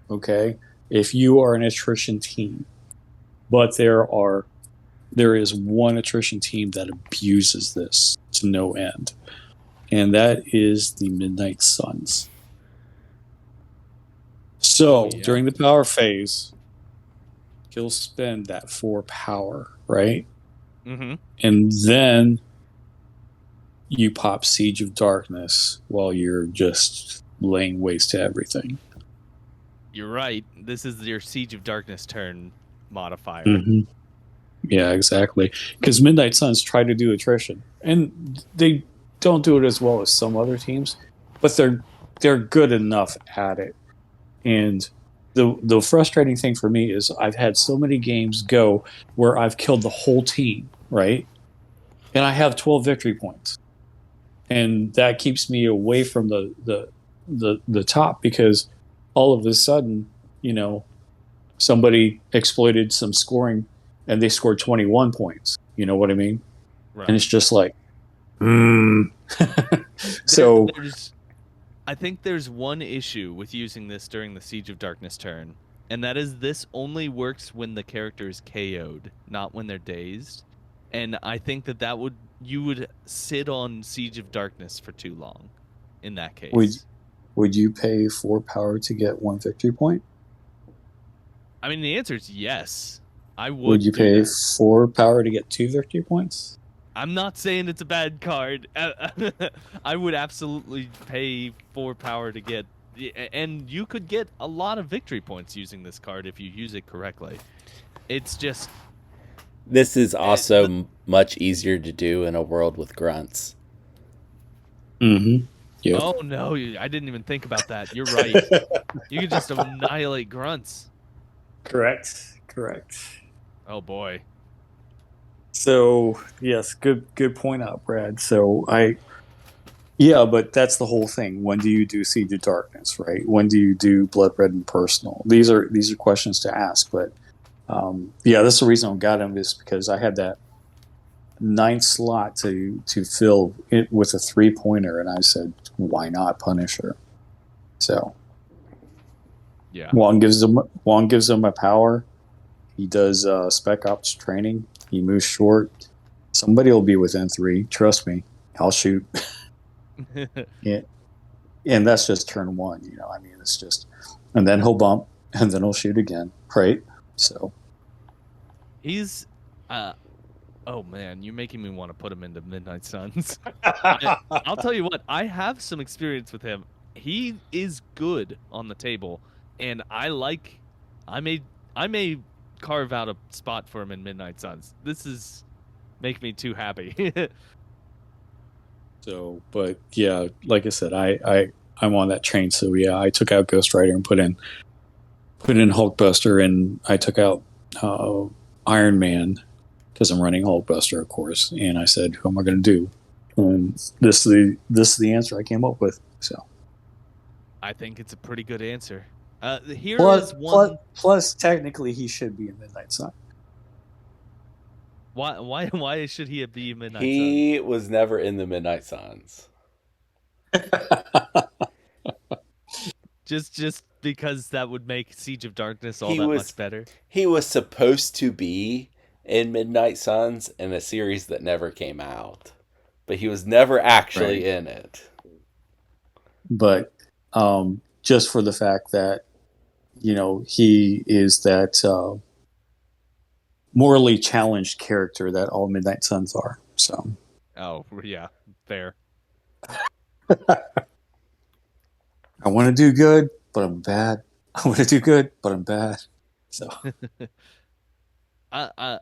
[SPEAKER 3] okay, if you are an attrition team. But there is one attrition team that abuses this to no end. And that is the Midnight Suns. So
[SPEAKER 1] Oh, yeah.
[SPEAKER 3] during the power phase, he'll spend that 4 power, right?
[SPEAKER 1] Mm-hmm.
[SPEAKER 3] And then you pop Siege of Darkness while you're just laying waste to everything.
[SPEAKER 1] You're right. This is your Siege of Darkness turn modifier.
[SPEAKER 3] Mm-hmm. Yeah, exactly. Because Midnight Suns try to do attrition, and they don't do it as well as some other teams, but they're good enough at it. And the frustrating thing for me is I've had so many games go where I've killed the whole team, right? And I have 12 victory points, and that keeps me away from the top because all of a sudden, somebody exploited some scoring and they scored 21 points. You know what I mean?
[SPEAKER 1] Right.
[SPEAKER 3] And it's just like, So
[SPEAKER 1] I think there's one issue with using this during the Siege of Darkness turn, and that is this only works when the character is KO'd, not when they're dazed. And I think you would sit on Siege of Darkness for too long in that case.
[SPEAKER 3] would you pay 4 power to get 1 victory point?
[SPEAKER 1] I mean, the answer is yes. I would.
[SPEAKER 3] Would you
[SPEAKER 1] do
[SPEAKER 3] pay
[SPEAKER 1] that.
[SPEAKER 3] 4 power to get 2 victory points?
[SPEAKER 1] I'm not saying it's a bad card. I would absolutely pay 4 power to get, and you could get a lot of victory points using this card if you use it correctly. It's just
[SPEAKER 2] This is also much easier to do in a world with grunts.
[SPEAKER 3] Mm-hmm. Yep.
[SPEAKER 1] Oh no, I didn't even think about that. You're right. You could just annihilate grunts.
[SPEAKER 3] Correct.
[SPEAKER 1] Oh boy.
[SPEAKER 3] So yes, good point out, Brad. So but that's the whole thing. When do you do Siege of Darkness, right? When do you do Blood Red and Personal? These are questions to ask, but that's the reason I got him is because I had that 9th slot to fill it with a 3-pointer, and I said, why not Punisher? So
[SPEAKER 1] Yeah.
[SPEAKER 3] Juan gives him a power. He does spec ops training. He moves short. Somebody will be within 3. Trust me. I'll shoot. Yeah. And that's just turn 1. I mean, it's just, and then he'll bump, and then he'll shoot again, right? So
[SPEAKER 1] He's oh man, you're making me want to put him into Midnight Suns. I'll tell you what, I have some experience with him. He is good on the table, and I may carve out a spot for him in Midnight Suns. This is make me too happy.
[SPEAKER 3] So, but yeah, like I said, I'm on that train. So yeah, I took out Ghost Rider and put in Hulkbuster, and I took out Iron Man because I'm running Hulkbuster, of course. And I said, who am I going to do? And this is the answer I came up with. So
[SPEAKER 1] I think it's a pretty good answer. Here
[SPEAKER 3] plus,
[SPEAKER 1] is one.
[SPEAKER 3] plus technically he should be in Midnight Sun.
[SPEAKER 1] Why should he be Midnight Sun?
[SPEAKER 2] He was never in the Midnight Suns.
[SPEAKER 1] Just because that would make Siege of Darkness all
[SPEAKER 2] He
[SPEAKER 1] that
[SPEAKER 2] was
[SPEAKER 1] much better.
[SPEAKER 2] he was supposed to be in Midnight Suns in a series that never came out, but he was never
[SPEAKER 3] Right.
[SPEAKER 2] actually in it.
[SPEAKER 3] But just for the fact that he is that morally challenged character that all Midnight Suns are. So
[SPEAKER 1] Oh, yeah, fair.
[SPEAKER 3] I want to do good, but I'm bad. I want to do good, but I'm bad. So
[SPEAKER 1] I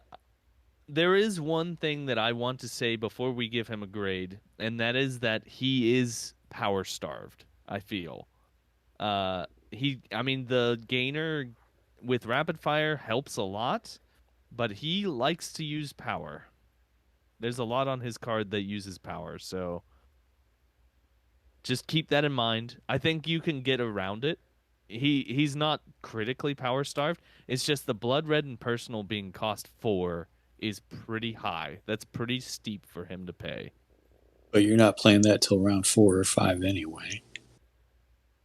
[SPEAKER 1] there is one thing that I want to say before we give him a grade, and that is that he is power starved, I feel. I mean, the gainer with rapid fire helps a lot, but he likes to use power. There's a lot on his card that uses power, so just keep that in mind. I think you can get around it. He's not critically power starved. It's just the blood red and personal being cost 4 is pretty high. That's pretty steep for him to pay.
[SPEAKER 3] but you're not playing that till round 4 or 5 anyway.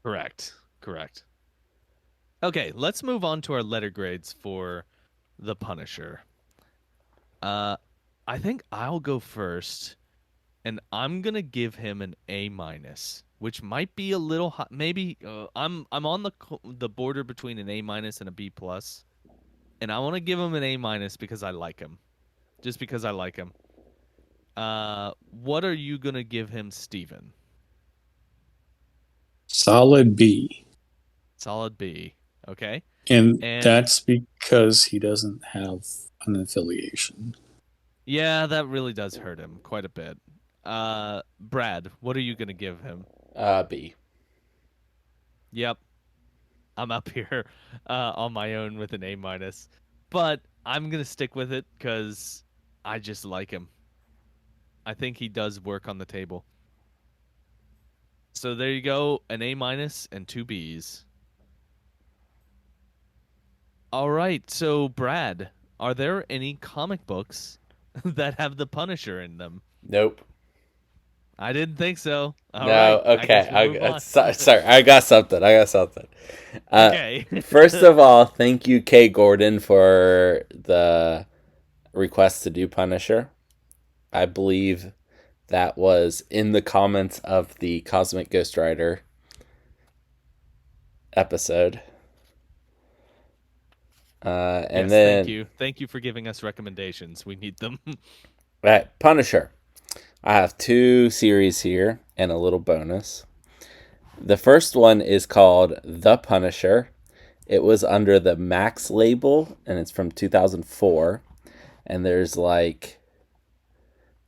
[SPEAKER 1] Correct. Correct. Okay, let's move on to our letter grades for the Punisher. I think I'll go first, and I'm gonna give him an A minus, which might be a little high. Maybe I'm on the border between an A minus and a B plus, and I want to give him an A minus because I like him, just because I like him. What are you gonna give him, Steven?
[SPEAKER 3] Solid B.
[SPEAKER 1] Solid B. Okay,
[SPEAKER 3] And
[SPEAKER 1] and
[SPEAKER 3] that's because he doesn't have an affiliation.
[SPEAKER 1] yeah, that really does hurt him quite a bit. Brad, what are you gonna give him?
[SPEAKER 2] B.
[SPEAKER 1] Yep, I'm up here on my own with an A minus, but I'm gonna stick with it because I just like him. I think he does work on the table. So there you go, an A minus and 2 Bs. All right, so Brad, are there any comic books that have the Punisher in them?
[SPEAKER 2] Nope.
[SPEAKER 1] I didn't think so. All
[SPEAKER 2] No.
[SPEAKER 1] right, I
[SPEAKER 2] Okay.
[SPEAKER 1] guess we'll move on.
[SPEAKER 2] Sorry. I got something.
[SPEAKER 1] Okay.
[SPEAKER 2] First of all, thank you, Kay Gordon, for the request to do Punisher. I believe that was in the comments of the Cosmic Ghost Rider episode. And
[SPEAKER 1] Yes,
[SPEAKER 2] then,
[SPEAKER 1] thank you. Thank you for giving us recommendations. We need them.
[SPEAKER 2] right, Punisher. I have 2 series here and a little bonus. The first one is called The Punisher. It was under the Max label, and it's from 2004. And there's like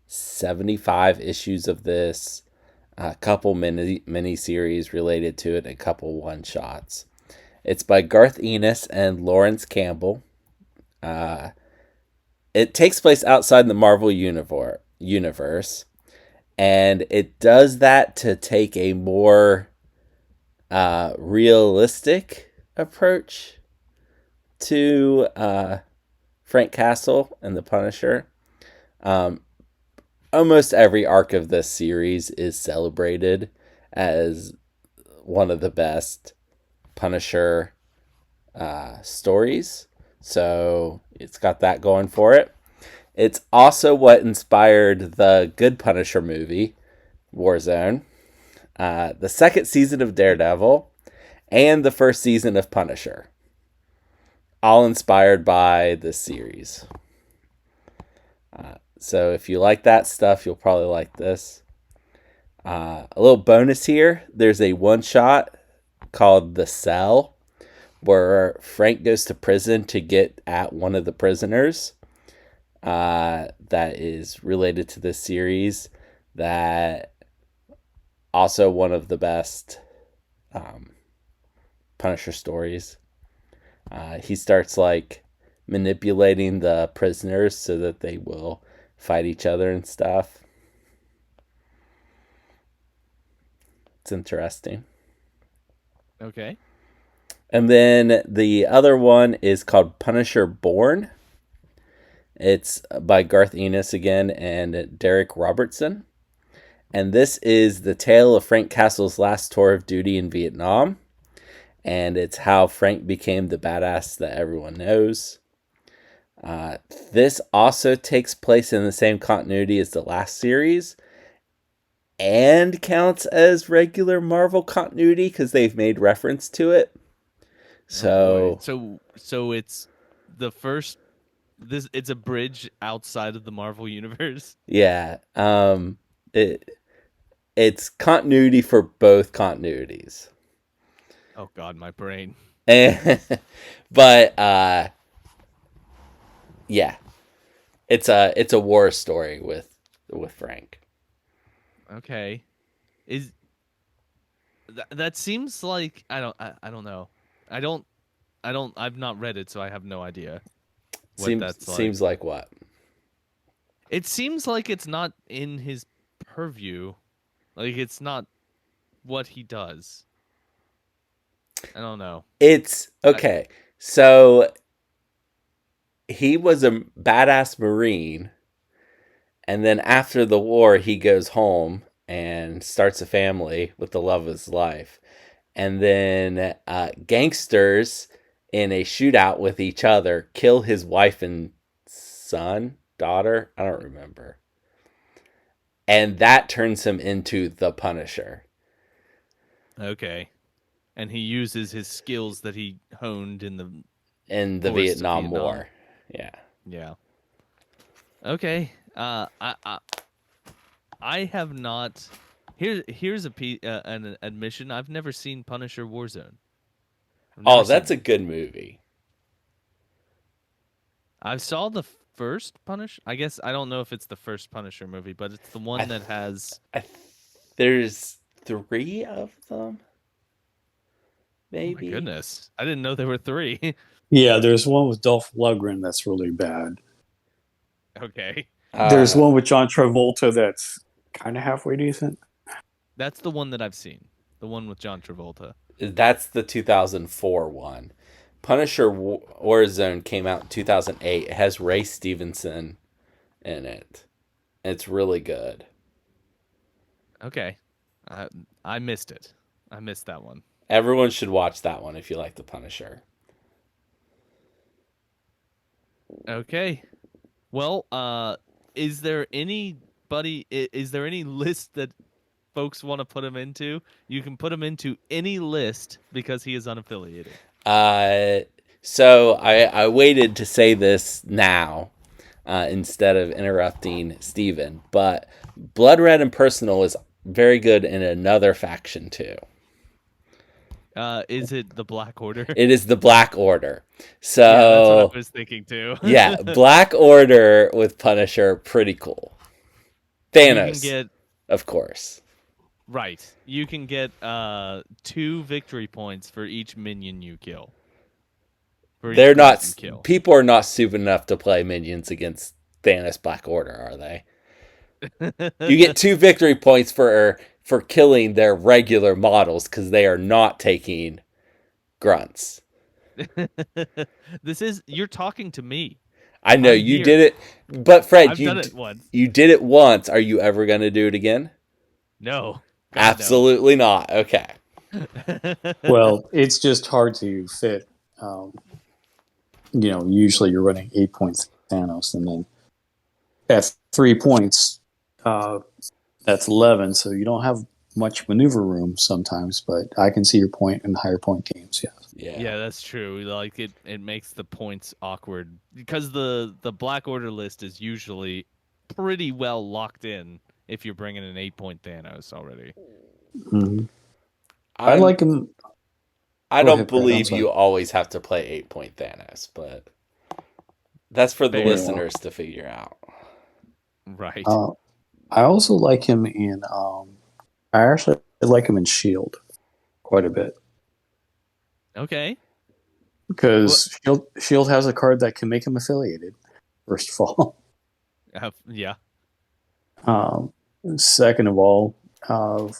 [SPEAKER 2] 75 issues of this, a couple mini series related to it, and a couple one shots. It's by Garth Ennis and Lawrence Campbell. It takes place outside the Marvel universe, and it does that to take a more realistic approach to Frank Castle and the Punisher. Almost every arc of this series is celebrated as one of the best Punisher stories. So it's got that going for it. It's also what inspired the good Punisher movie, Warzone, the second season of Daredevil, and the first season of Punisher. All inspired by this series. So if you like that stuff, you'll probably like this. A little bonus here. There's a one-shot called The Cell, where Frank goes to prison to get at one of the prisoners that is related to this series. That also one of the best Punisher stories. He starts like manipulating the prisoners so that they will fight each other and stuff. It's interesting.
[SPEAKER 1] Okay.
[SPEAKER 2] And then the other one is called Punisher Born. It's by Garth Ennis again and Derek Robertson. And this is the tale of Frank Castle's last tour of duty in Vietnam. and it's how Frank became the badass that everyone knows. This also takes place in the same continuity as the last series and counts as regular Marvel continuity because they've made reference to it.
[SPEAKER 1] Oh,
[SPEAKER 2] So,
[SPEAKER 1] boy. So it's the first. It's a bridge outside of the Marvel universe.
[SPEAKER 2] yeah, it's continuity for both continuities.
[SPEAKER 1] Oh God, my brain.
[SPEAKER 2] But yeah, it's a war story with Frank.
[SPEAKER 1] Okay, is that seems like I don't know. I don't I've not read it, so I have no idea what that's like.
[SPEAKER 2] Seems like what?
[SPEAKER 1] It seems like it's not in his purview. Like it's not what he does. I don't know.
[SPEAKER 2] It's okay. So he was a badass Marine, and then after the war, he goes home and starts a family with the love of his life. And then gangsters in a shootout with each other kill his wife and daughter. I don't remember. And that turns him into the Punisher.
[SPEAKER 1] Okay. And he uses his skills that he honed in the
[SPEAKER 2] In the
[SPEAKER 1] forests of
[SPEAKER 2] Vietnam
[SPEAKER 1] Vietnam.
[SPEAKER 2] War. Yeah.
[SPEAKER 1] Yeah. Okay. I have not. Here's an admission. I've never seen Punisher Warzone. I've
[SPEAKER 2] Oh,
[SPEAKER 1] never
[SPEAKER 2] that's
[SPEAKER 1] seen
[SPEAKER 2] a good movie.
[SPEAKER 1] I saw the first Punish. I guess I don't know if it's the first Punisher movie, but it's the one that has.
[SPEAKER 2] There's 3 of them,
[SPEAKER 1] Oh my
[SPEAKER 2] maybe.
[SPEAKER 1] goodness! I didn't know there were 3.
[SPEAKER 3] Yeah, there's one with Dolph Lundgren that's really bad.
[SPEAKER 1] Okay,
[SPEAKER 3] There's one with John Travolta that's kind of halfway decent.
[SPEAKER 1] that's the one that I've seen. The one with John Travolta.
[SPEAKER 2] That's the 2004 one. Punisher Warzone came out in 2008. It has Ray Stevenson in it. It's really good.
[SPEAKER 1] Okay, I missed it. I missed that one.
[SPEAKER 2] Everyone should watch that one if you like the Punisher.
[SPEAKER 1] Okay. Well, is there anybody? Is there any list that folks want to put him into? You can put him into any list because he is unaffiliated.
[SPEAKER 2] So I waited to say this now instead of interrupting Steven, but Blood Red and Personal is very good in another faction too.
[SPEAKER 1] Is it the Black Order?
[SPEAKER 2] It is the Black Order. So
[SPEAKER 1] Yeah, that's what I was thinking too.
[SPEAKER 2] yeah, Black Order with Punisher, pretty cool.
[SPEAKER 1] You can
[SPEAKER 2] Thanos,
[SPEAKER 1] get
[SPEAKER 2] of course.
[SPEAKER 1] right. You can get 2 victory points for each minion you kill. For
[SPEAKER 2] They're
[SPEAKER 1] each grunt you
[SPEAKER 2] not.
[SPEAKER 1] kill.
[SPEAKER 2] People are not stupid enough to play minions against Thanos Black Order, are they? You get 2 victory points for killing their regular models because they are not taking grunts.
[SPEAKER 1] You're talking to me.
[SPEAKER 2] I know
[SPEAKER 1] I'm
[SPEAKER 2] you
[SPEAKER 1] here.
[SPEAKER 2] did it, but Fred,
[SPEAKER 1] I've done it once.
[SPEAKER 2] you did it once. Are you ever going to do it again?
[SPEAKER 1] No. God,
[SPEAKER 2] Absolutely not. Okay.
[SPEAKER 1] no.
[SPEAKER 3] Well, it's just hard to fit. Usually you're running 8 points Thanos, and then at 3 points, that's 11. So you don't have much maneuver room sometimes. But I can see your point in higher point games. Yeah.
[SPEAKER 1] Yeah, that's true. Like it makes the points awkward because the Black Order list is usually pretty well locked in if you're bringing an 8-point Thanos already.
[SPEAKER 3] Mm-hmm. I like him.
[SPEAKER 2] I
[SPEAKER 3] Go
[SPEAKER 2] don't
[SPEAKER 3] ahead, Fred, I'm
[SPEAKER 2] believe
[SPEAKER 3] sorry.
[SPEAKER 2] you always have to play 8-point Thanos, but that's for the
[SPEAKER 1] Fair.
[SPEAKER 2] listeners to figure out.
[SPEAKER 1] Right.
[SPEAKER 3] I also like him in. I actually like him in Shield quite a bit
[SPEAKER 1] Okay.
[SPEAKER 3] because Shield has a card that can make him affiliated. First of all,
[SPEAKER 1] Yeah.
[SPEAKER 3] second of all,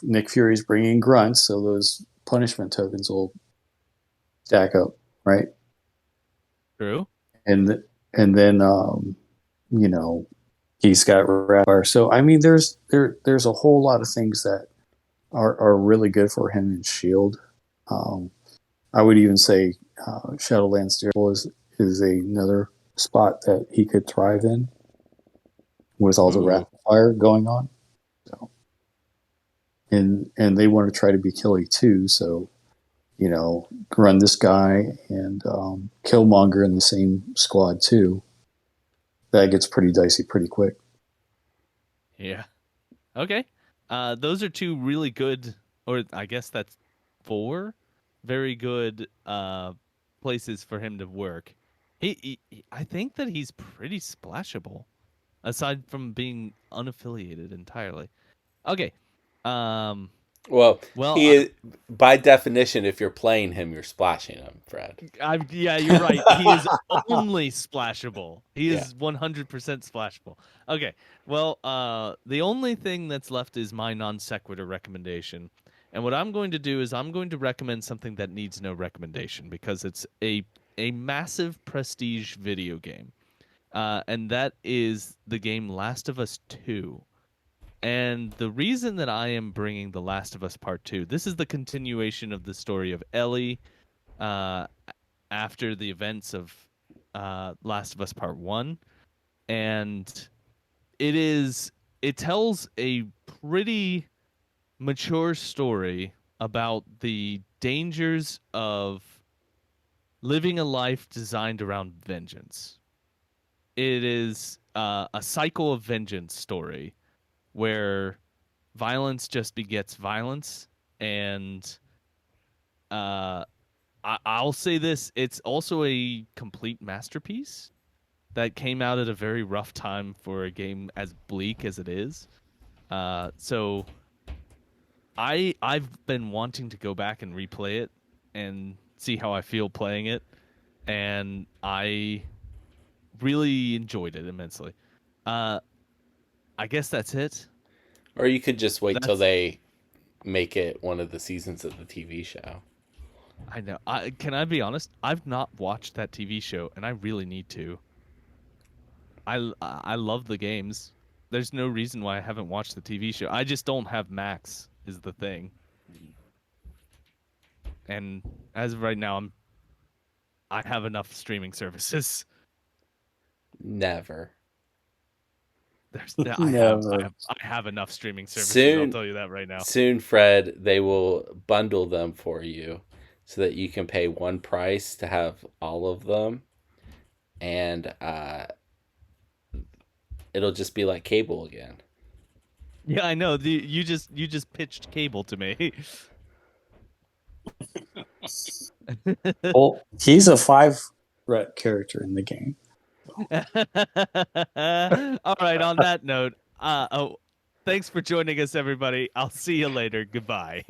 [SPEAKER 3] Nick Fury's bringing grunts, so those punishment tokens will stack up, right?
[SPEAKER 1] True.
[SPEAKER 3] And then he's got Raptor. So I mean, there's a whole lot of things that are really good for him in Shield. I would even say Shadowlands Daredevil is another spot that he could thrive in with all the
[SPEAKER 1] Ooh.
[SPEAKER 3] rapid fire going on. So, and they want to try to be killy too. So, run this guy and Killmonger in the same squad too. That gets pretty dicey pretty quick.
[SPEAKER 1] Yeah. Okay. Those are two really good, or I guess that's four very good places for him to work. I think that he's pretty splashable, aside from being unaffiliated entirely. Okay. Um.
[SPEAKER 2] Well,
[SPEAKER 1] Well,
[SPEAKER 2] he is, by definition, if you're playing him, you're splashing him, Fred.
[SPEAKER 1] yeah, you're right. He is only splashable. He
[SPEAKER 2] Yeah.
[SPEAKER 1] is 100% splashable. Okay. Well, the only thing that's left is my non sequitur recommendation. And what I'm going to do is I'm going to recommend something that needs no recommendation because it's a massive prestige video game. And that is the game Last of Us 2. And the reason that I am bringing The Last of Us Part 2, this is the continuation of the story of Ellie uh, after the events of Last of Us Part 1. And it tells a pretty mature story about the dangers of living a life designed around vengeance. It is a cycle of vengeance story where violence just begets violence. And I'll say this, it's also a complete masterpiece that came out at a very rough time for a game as bleak as it is. So I've been wanting to go back and replay it and see how I feel playing it, and I really enjoyed it immensely. Uh, I guess that's it.
[SPEAKER 2] Or you could just wait till
[SPEAKER 1] That's
[SPEAKER 2] they make it one of the seasons of the TV show.
[SPEAKER 1] I know. Can I be honest? I've not watched that TV show, and I really need to. I love the games. There's no reason why I haven't watched the TV show. I just don't have Max is the thing. And as of right now, I have enough streaming services.
[SPEAKER 2] Never.
[SPEAKER 3] Never.
[SPEAKER 1] I have enough streaming services. I'll
[SPEAKER 2] Soon,
[SPEAKER 1] tell you that right now.
[SPEAKER 2] soon, Fred, they will bundle them for you so that you can pay one price to have all of them, and it'll just be like cable again.
[SPEAKER 1] Yeah, I know. You just pitched cable to me.
[SPEAKER 3] Well, he's a 5 threat character in the game.
[SPEAKER 1] All right. On that note, thanks for joining us, everybody. I'll see you later. Goodbye.